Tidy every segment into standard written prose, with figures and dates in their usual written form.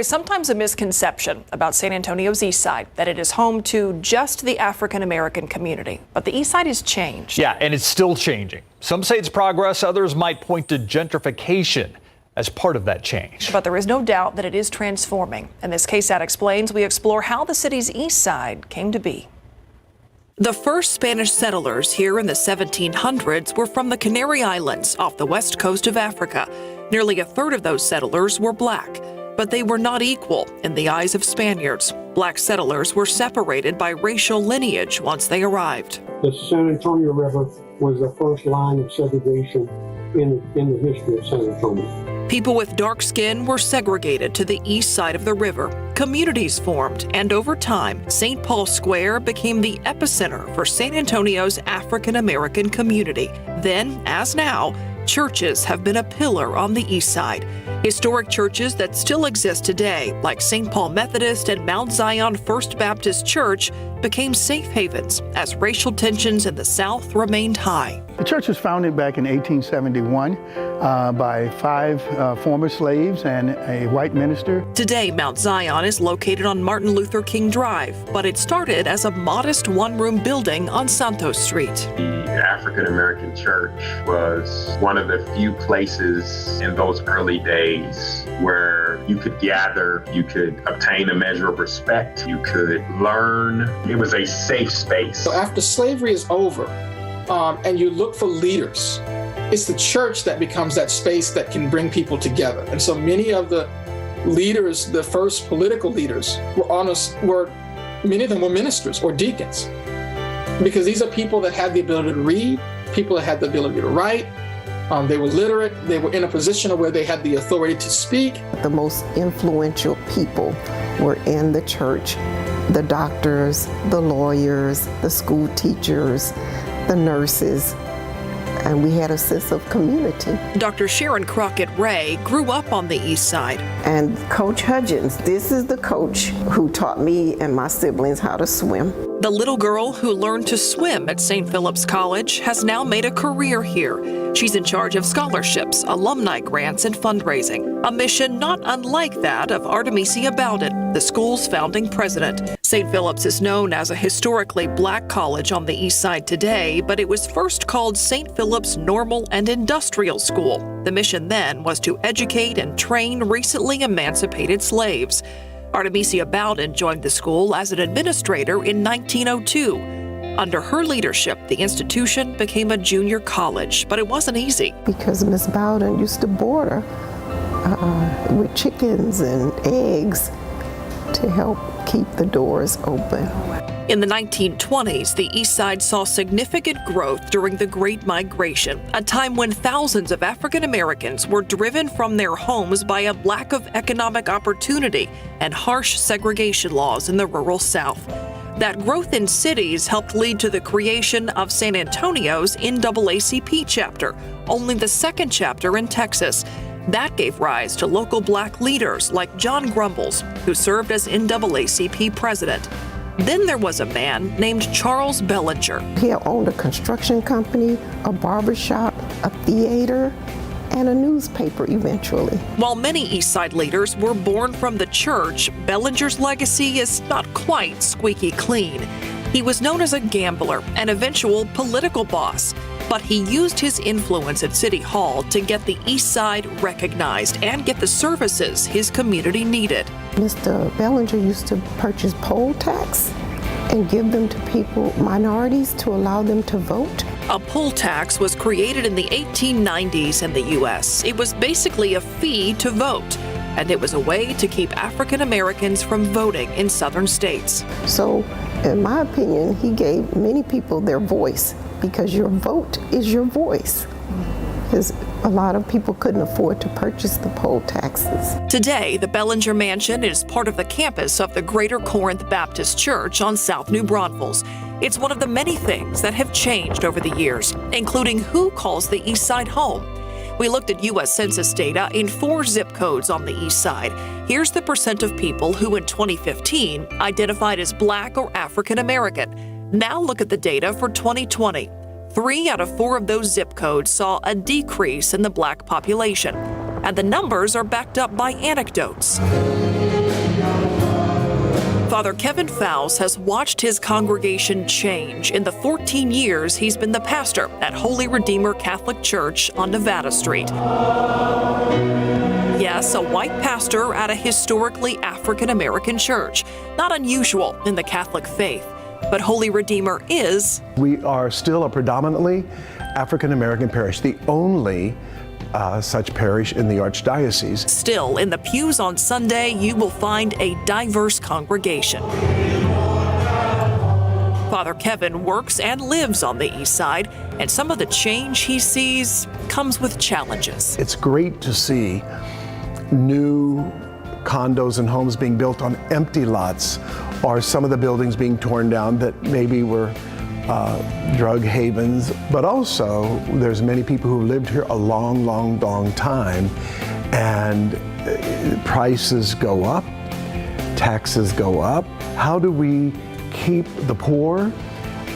is sometimes a misconception about San Antonio's East Side, that it is home to just the African American community. But the East Side has changed. Yeah, and it's still changing. Some say it's progress, others might point to gentrification as part of that change. But there is no doubt that it is transforming. In this KSAT Explains, we explore how the city's East Side came to be. The first Spanish settlers here in the 1700s were from the Canary Islands off the west coast of Africa. Nearly a third of those settlers were black, but they were not equal in the eyes of Spaniards. Black settlers were separated by racial lineage once they arrived. The San Antonio River was the first line of segregation in the history of San Antonio. People with dark skin were segregated to the east side of the river. Communities formed, and over time, St. Paul Square became the epicenter for San Antonio's African American community. Then, as now, churches have been a pillar on the east side. Historic churches that still exist today, like St. Paul Methodist and Mount Zion First Baptist Church, became safe havens as racial tensions in the South remained high. The church was founded back in 1871 by 5 former slaves and a white minister. Today, Mount Zion is located on Martin Luther King Drive, but it started as a modest one-room building on Santos Street. The African American Church was one of the few places in those early days where you could gather, you could obtain a measure of respect, you could learn. It was a safe space. So after slavery is over, and you look for leaders, it's the church that becomes that space that can bring people together. And so many of the leaders, the first political leaders, many of them were ministers or deacons, because these are people that had the ability to read, people that had the ability to write. They were literate. They were in a position where they had the authority to speak. The most influential people were in the church: the doctors, the lawyers, the school teachers, the nurses, and we had a sense of community. Dr. Sharon Crockett Ray grew up on the east side. And Coach Hudgens, this is the coach who taught me and my siblings how to swim. The little girl who learned to swim at St. Philip's College has now made a career here. She's in charge of scholarships, alumni grants, and fundraising, a mission not unlike that of Artemisia Bowden, the school's founding president. St. Philip's is known as a historically black college on the east side today, but it was first called St. Philip's Normal and Industrial School. The mission then was to educate and train recently emancipated slaves. Artemisia Bowden joined the school as an administrator in 1902. Under her leadership, the institution became a junior college, but it wasn't easy. Because Miss Bowden used to border with chickens and eggs to help keep the doors open. In the 1920s, the East Side saw significant growth during the Great Migration, a time when thousands of African Americans were driven from their homes by a lack of economic opportunity and harsh segregation laws in the rural South. That growth in cities helped lead to the creation of San Antonio's NAACP chapter, only the second chapter in Texas. That gave rise to local black leaders like John Grumbles, who served as NAACP president. Then there was a man named Charles Bellinger. He owned a construction company, a barbershop, a theater, and a newspaper eventually. While many East Side leaders were born from the church, Bellinger's legacy is not quite squeaky clean. He was known as a gambler, an eventual political boss, but he used his influence at City Hall to get the East Side recognized and get the services his community needed. Mr. Bellinger used to purchase poll tax and give them to people, minorities, to allow them to vote. A poll tax was created in the 1890s in the U.S. It was basically a fee to vote, and it was a way to keep African Americans from voting in southern states. So, in my opinion, he gave many people their voice, because your vote is your voice. Because a lot of people couldn't afford to purchase the poll taxes. Today, the Bellinger Mansion is part of the campus of the Greater Corinth Baptist Church on South New Braunfels. It's one of the many things that have changed over the years, including who calls the East Side home. We looked at U.S. Census data in 4 zip codes on the East Side. Here's the percent of people who in 2015 identified as Black or African American. Now look at the data for 2020. 3 out of 4 of those zip codes saw a decrease in the Black population, and the numbers are backed up by anecdotes. Father Kevin Fowles has watched his congregation change in the 14 years he's been the pastor at Holy Redeemer Catholic Church on Nevada Street. Yes, a white pastor at a historically African American church. Not unusual in the Catholic faith. But Holy Redeemer is. We are still a predominantly African American parish, the only such parish in the Archdiocese. Still, in the pews on Sunday, you will find a diverse congregation. Father Kevin works and lives on the east side, and some of the change he sees comes with challenges. It's great to see new condos and homes being built on empty lots, or some of the buildings being torn down that maybe were drug havens, but also there's many people who lived here a long time, and prices go up, taxes go up. How do we keep the poor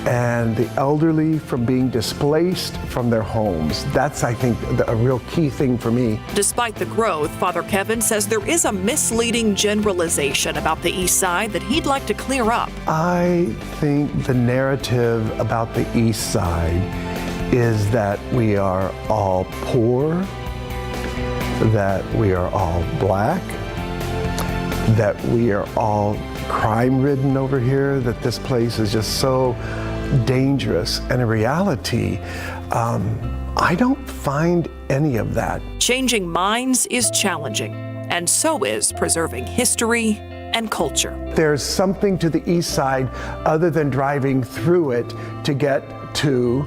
and the elderly from being displaced from their homes? That's, I think, a real key thing for me. Despite the growth, Father Kevin says there is a misleading generalization about the East Side that he'd like to clear up. I think the narrative about the East Side is that we are all poor, that we are all black, that we are all crime-ridden over here, that this place is just so dangerous. And in reality, I don't find any of that. Changing minds is challenging, and so is preserving history and culture. There's something to the East Side other than driving through it to get to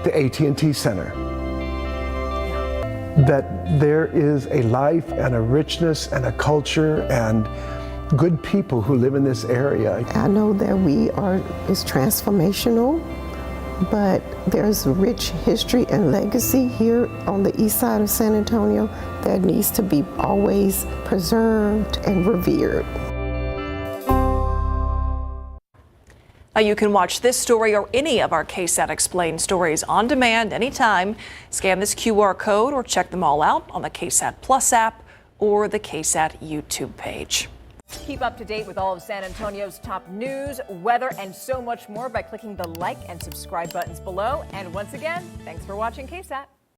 the AT&T Center. That there is a life and a richness and a culture and good people who live in this area. I know that is transformational, but there's rich history and legacy here on the east side of San Antonio that needs to be always preserved and revered. You can watch this story or any of our KSAT Explains stories on demand anytime. Scan this QR code or check them all out on the KSAT Plus app or the KSAT YouTube page. Keep up to date with all of San Antonio's top news, weather, and so much more by clicking the like and subscribe buttons below. And once again, thanks for watching KSAT.